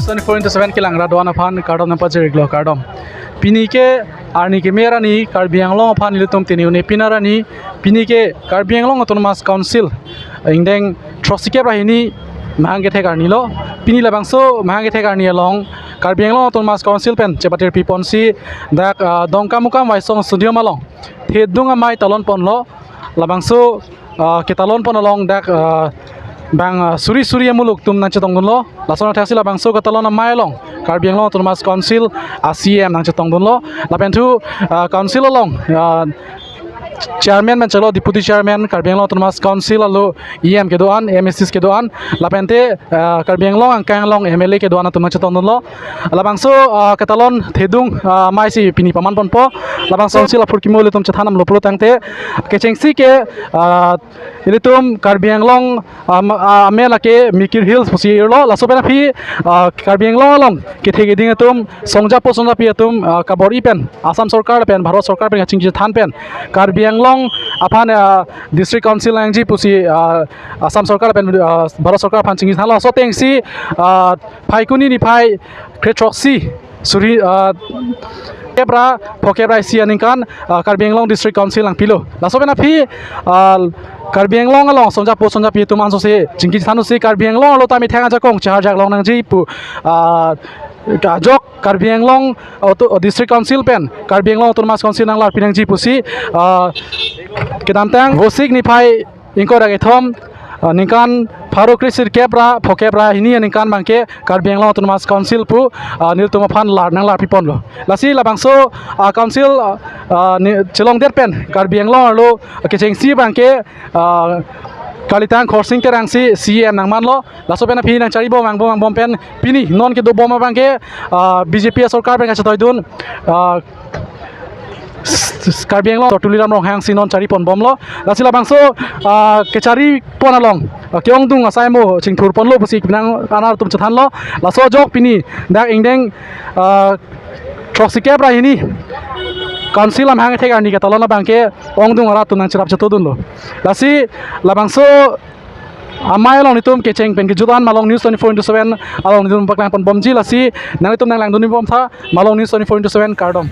24/7 kilang radwana phan kardom na pajer glo kardom pini ke arni ke mera ni Karbi Anglong phan litum tini une pinara ni pini ke Karbi Anglong autonomous council ingdeng trosike bahini mahange thekar ni lo pini labangso mahange thekar ni along Karbi Anglong autonomous council pen chepatir piponsi dak dongka mukam waisong studio malong thedung amai talon pon lo labangso ke talon pon along dak bang suri muluk tum nang chetong lo lasona thasi la bang so ka talona mailong Karbi Anglong autonomous council ACM nang chetong lo lapen tu council along chairman man chalo deputy chairman Karbi Anglong autonomous council alo EM ke doan MSS ke doan lapente Karbi Anglong angkang long MLA ke doan tum nang chetong lo labang so ka talon thedung mai si pini paman pon po labang so sila phur kimole tum chethanam lo pro tangte ke chengsi ke ilitum Karbi Anglong amela ke Mikir Hills pusi lo laso pena phi Karbi Anglong along ke thege ding tum songja pi tum kabori pen Assam sarkar pen Bharat sarkar pen chingji than pen Karbi Anglong aphan district council angji pusi Assam sarkar pen Bharat sarkar phan chingji than lo so tengsi phaikuni ni phai kretroksi suri kebra phokebra sianinkan Karbi Anglong district council ang pilo laso pena phi Karbi Anglong along sonja pi tuman so se jingki thanu se Karbi Anglong lo tami thenga jakong char jak long nang ji pu jok Karbi Anglong district council pen Karbi Anglong autonomous council nang lar pinang ji pusi kedamtang vosik ni phai ingko rak ethom ningkan Farokrisir kebra phokebra hini ningkan bangke Karbi Anglong autonomous council pu niltuma phan lar nang lar pipon lo lasi labangso council chelong der pen Karbi Anglong lo kechengsi bangke kalitang khorsing ke rangsi CM nang manlo laso pena phi nang chari bom pen pini non ke do bom bangke BJP sarkar pen achatoy dun Karbi Anglong tortuliram rong hang sinon chari pon bom lo lasila bangso kechari pon along keong dung asai mo chingthur pon lo pusi nang anar tum chathan lo laso jok pini dak ingdeng troksike bra hini council am hang thega ni ka talona bangke ong dung ara tum nang chirap chatodun lo lasi labangso amai long nitum kecheng pen kejutan malong news 24/7 along nitum paklang pon bomji lasi nang nitum nang lang duni bom tha malong news 24/7 kardom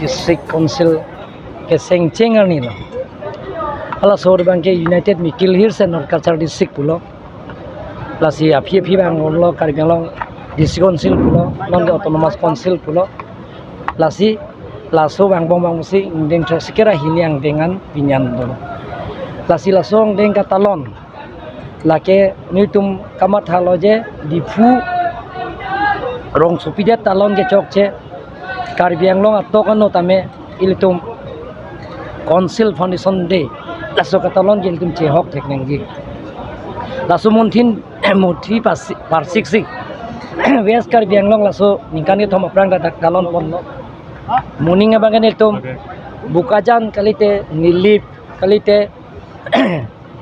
district council ke sengcheng ani lo ala sor bangke United Mikil Hills and Cultural district pulo lasi api bang lo Karbi Anglong district council pulo non autonomous council pulo lasi laso bang bong si indeng sekira hiniang dengan pinyan dolo lasi lasong deng katalon lake nitum kamat haloje difu rong supidia talon ke chokche Karbi Anglong atokano tame ilitum council foundation day laso katalon ilitum chehok teknenggi laso montin muthi parsik West Karbi Anglong laso ningkan ke thom aprang dak dalon pon lo morning abangan itum Bukajan kalite Nilip kalite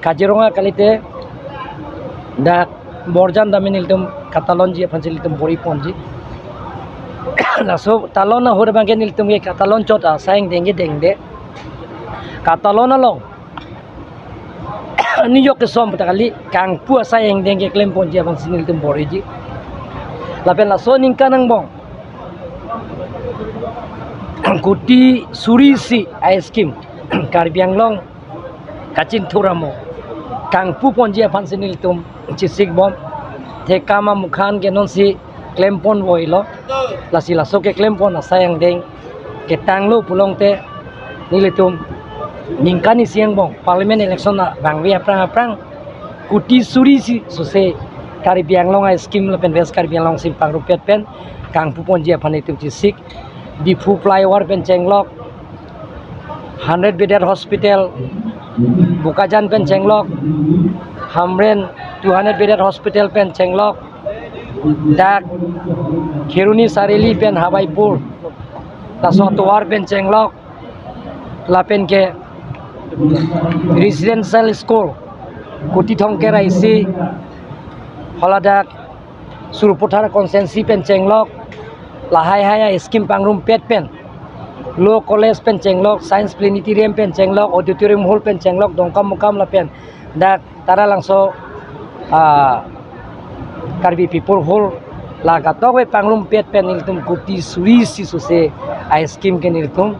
Kajironga kalite dak Borjan damin itum Katalonji panjil itum bori ponji laso talona hor abangan itum ke Katalon chota sayang denge dengde Katalona long New York kesom kali kang pu sayang denge klem ponji abang sinil itum bori ji lapen laso ningkan ang bong kuti surisi ice cream Karbi Anglong kacin turamo kang pu ponji apan sinil tum cisik bom tekama mukhan ke non si klempon boilo lasi laso ke klempon sayang deng ke tanglo pulong te nilitum ningkani siang bom parlimen election na bangwi aprang kuti surisi sose Karbi Anglong ice cream lapen West Karbi Anglong simpang rupiat pen kang pu ponji apan itum cisik di Fu flyover pen Chenglok 100 bedded hospital Bukajan pen Chenglok Hamren 200 bedded hospital pen Chenglok dak Khiruni Sareli pen Hawaipur laso tuar pen Chenglok lapen ke residential school kuti thongkera isi holadak Suruputhara konsensi pen Chenglok lahai haya skim pangrum pet pen Law College pen Chenglok Science Planetarium pen Chenglok Auditorium Hall pen Chenglok dongkam mukam la pen dak tara langso Karbi People Hall la gatowe pangrum pet pen iltum kuti surisi suse ice cream ken iltum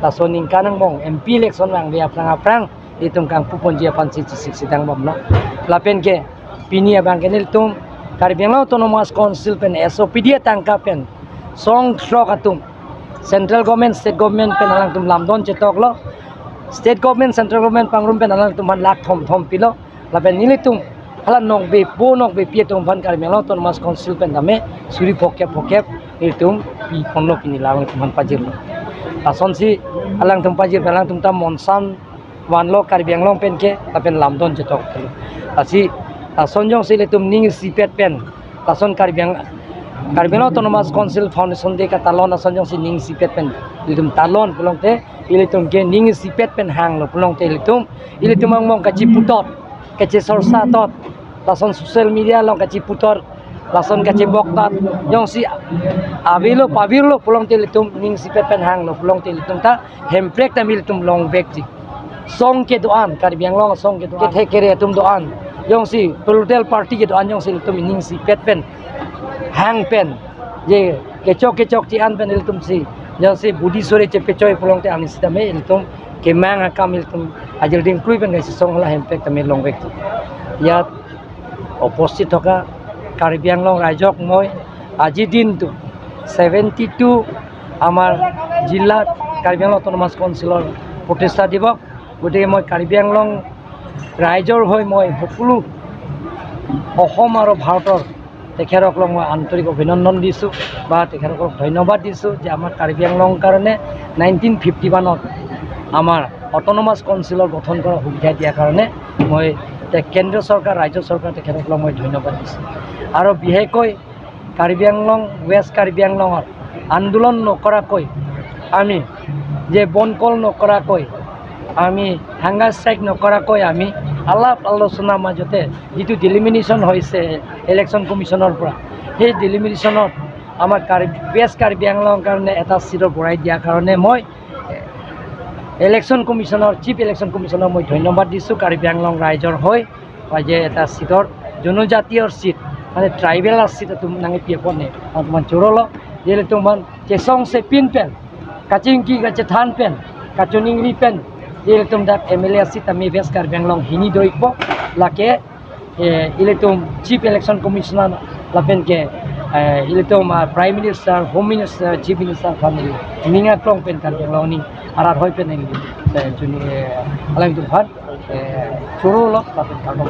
la soning kanang bong MP election wang dia aprang itum kang pupon dia pan sidang bom no la pen ke pini abang ken iltum Karbi Anglong Autonomous Council pen SOP dia tangkap pen song shrok atum central government state government pen alang tum lamdon cetok lo state government central government pangrum pen alang tum han lak thom pilo lapen nilitum hala nok be po nok be pie tum pan Karbi Anglong Autonomous Council pen dame suri pokep itum pi ponlo pini lang tum han pajir lo ason si alang tum pajir alang tum tam monsan wan lo Karbi Anglong pen ke lapen lamdon cetok asi ason jong siletum ning sipet pen ason Karbi Anglong Autonomous Council Foundation de Katalon ason jong si ning sipet pen iltum talon pulong te ilitum ke ning sipet pen hang lo pulong te ilitum mong kaci putot kaci sorsa tot lason social media long kaci putot lason kaci boktat jong si avilo pavirlo pulong te ilitum ning sipet pen hang lo pulong te ilitum ta hemprek ta ilitum long vekji song ke doan Karbi Anglong song ke doan ke kere tum doan jong si political party ke doan jong si ilitum ning sipet pen hang pen je kecok cian pen iltum si jang si budi sore cepecoy pulong te anis tame iltum kemang akam iltum ajil ding klui pen gasi song la hempek tame long vek ya opposite hoka Karbi Anglong rajok moi aji din tu 72 amar jilla Karbi Anglong Autonomous Councilor protesta dibok gode moi Karbi Anglong rajor hoi moi সকলো অসম আৰু ভাৰতৰ তেখেতসকলক মই আন্তৰিক অভিনন্দন দিছোঁ বা তেখেতসকলক ধন্যবাদ দিছোঁ যে আমাৰ Karbi Anglong কাৰণে 1951ত আমাৰ অট'নমাছ কাউন্সিলৰ গঠন কৰাৰ সুবিধা দিয়াৰ কাৰণে মই কেন্দ্ৰীয় চৰকাৰ ৰাজ্য চৰকাৰ তেখেতসকলক মই ধন্যবাদ দিছোঁ আৰু বিশেষকৈ Karbi Anglong ৱেষ্ট Karbi Anglongত আন্দোলন নকৰাকৈ আমি যে বনকল নকৰাকৈ আমি হাংগাৰ ষ্ট্ৰাইক নকৰাকৈ আমি আলাপ আলোচনাৰ মাজতে যিটো ডিলিমিনেশ্যন হৈছে ইলেকশ্যন কমিশ্যনৰ পৰা সেই ডিলিমিনেশ্যনত আমাৰ ৱেষ্ট Karbi Anglong কাৰণে এটা চিটৰ বঢ়াই দিয়াৰ কাৰণে মই ইলেকশ্যন কমিশ্যনৰ চিফ ইলেকশ্যন কমিশ্যনক মই ধন্যবাদ দিছোঁ Karbi Anglong ৰাইজৰ হৈ যে এটা চিটৰ জনজাতীয়ৰ চিট মানে ট্ৰাইবেলৰ চিট তুম নাঙি পিয়ে পনে তোমাৰ চুৰল যেলে তোমাৰ চেচং সে পিন পেন কাচিংকি গাছে থান পেন কাচুনিংৰি পেন যেলে তুম দাক MLA চিট আমি ৱেষ্ট Karbi Anglong হিনি দইকব লাকে ইলেতুম চিফ ইলেকশ্যন কমিশ্যনাৰ লাপেনকে ইলেতুম prime minister home minister chief minister family নিঙা ক্লং পেন Karbi Anglong নি আৰাৰ হৈ পেন জুনি আলাং দুফান চুৰল লাপেন কাৰ্ডম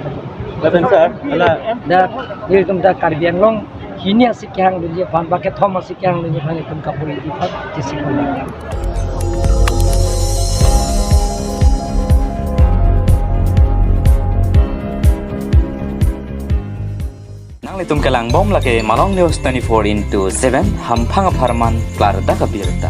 Laban sir, ala da iletum da Karbi Anglong hini asik yang dia fan pakai thom asik yang dia fan itum kapuri di fan cisik. Now Pang litum kelang bom lake Malong News 24/7 hampang aparman klar da kabirta.